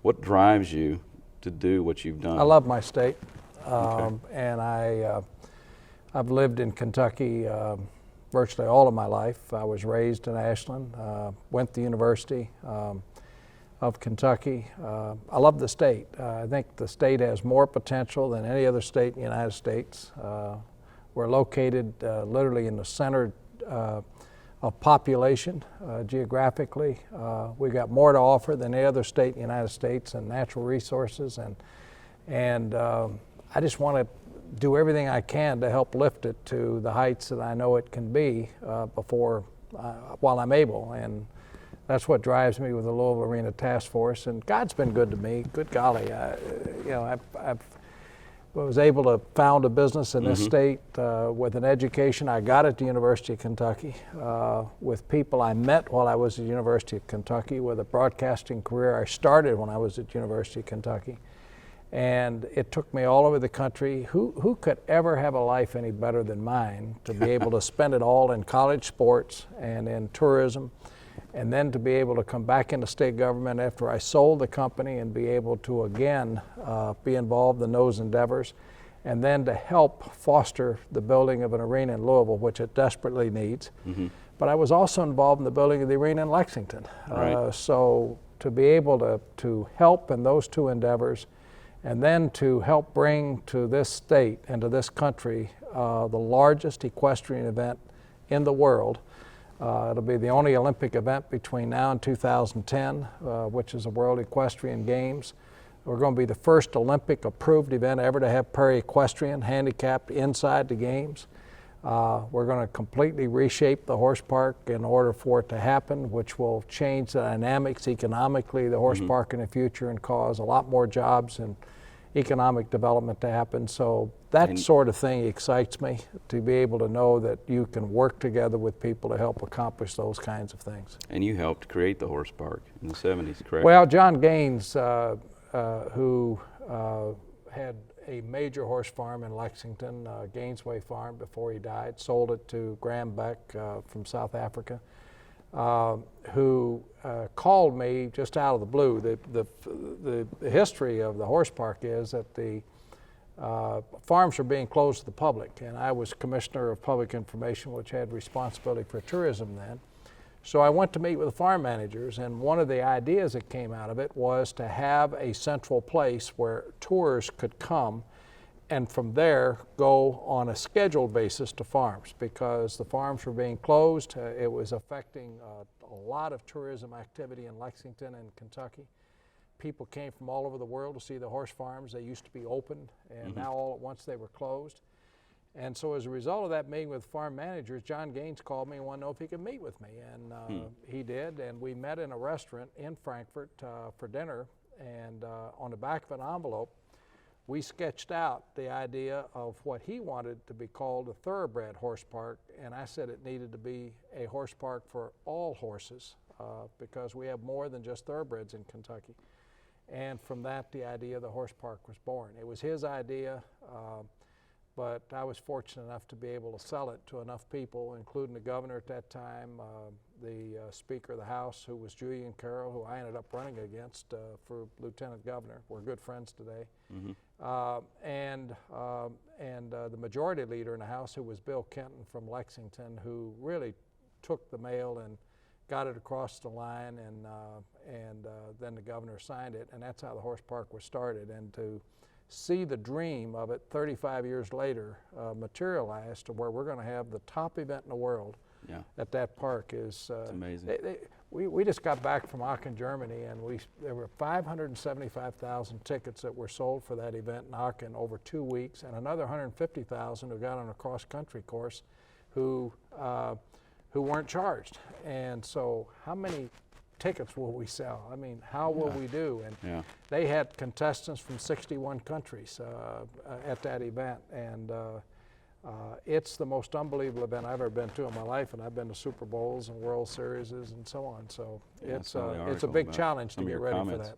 What drives you to do what you've done? I love my state, Okay. and I've lived in Kentucky virtually all of my life. I was raised in Ashland, went to the University of Kentucky. I love the state. I think the state has more potential than any other state in the United States. We're located literally in the center of population geographically. We've got more to offer than any other state in the United States in natural resources, and I just want to do everything I can to help lift it to the heights that I know it can be while I'm able. And that's what drives me with the Louisville Arena Task Force. And God's been good to me. Good golly, I was able to found a business in this state with an education I got at the University of Kentucky, with people I met while I was at the University of Kentucky, with a broadcasting career I started when I was at the University of Kentucky. And it took me all over the country. Who could ever have a life any better than mine, to be able to spend it all in college sports and in tourism, and then to be able to come back into state government after I sold the company and be able to again be involved in those endeavors, and then to help foster the building of an arena in Louisville, which it desperately needs. But I was also involved in the building of the arena in Lexington. Right. So to be able to help in those two endeavors, and then to help bring to this state and to this country the largest equestrian event in the world. It'll be the only Olympic event between now and 2010, which is the World Equestrian Games. We're going to be the first Olympic approved event ever to have para-equestrian handicapped inside the games. We're going to completely reshape the horse park in order for it to happen, which will change the dynamics economically of the horse park in the future and cause a lot more jobs and economic development to happen. So that sort of thing excites me, to be able to know that you can work together with people to help accomplish those kinds of things. And you helped create the horse park in the 70s, correct? Well, John Gaines, who had a major horse farm in Lexington, Gainesway Farm, before he died, sold it to Graham Beck from South Africa, who called me just out of the blue. The history of the horse park is that the farms were being closed to the public, and I was Commissioner of Public Information, which had responsibility for tourism then. So I went to meet with the farm managers, and one of the ideas that came out of it was to have a central place where tours could come and from there go on a scheduled basis to farms, because the farms were being closed. It was affecting a lot of tourism activity in Lexington and Kentucky. People came from all over the world to see the horse farms. They used to be open, and now all at once they were closed. And so as a result of that meeting with farm managers, John Gaines called me and wanted to know if he could meet with me, and he did, and we met in a restaurant in Frankfort for dinner, and on the back of an envelope we sketched out the idea of what he wanted to be called a thoroughbred horse park, and I said it needed to be a horse park for all horses, because we have more than just thoroughbreds in Kentucky. And from that, the idea of the horse park was born. It was his idea, but I was fortunate enough to be able to sell it to enough people, including the governor at that time, the Speaker of the House, who was Julian Carroll, who I ended up running against for lieutenant governor. We're good friends today. And the majority leader in the House, who was Bill Kenton from Lexington, who really took the mail and got it across the line, and then the governor signed it, and that's how the horse park was started. And to see the dream of it 35 years later materialize to where we're going to have the top event in the world at that park is amazing. We just got back from Aachen, Germany, and there were 575,000 tickets that were sold for that event in Aachen over 2 weeks, and another 150,000 who got on a cross-country course who weren't charged. And so how many tickets will we sell? I mean, how will we do? And they had contestants from 61 countries at that event, and it's the most unbelievable event I've ever been to in my life, and I've been to Super Bowls and World Series and so on. So it's a big challenge to get ready for that.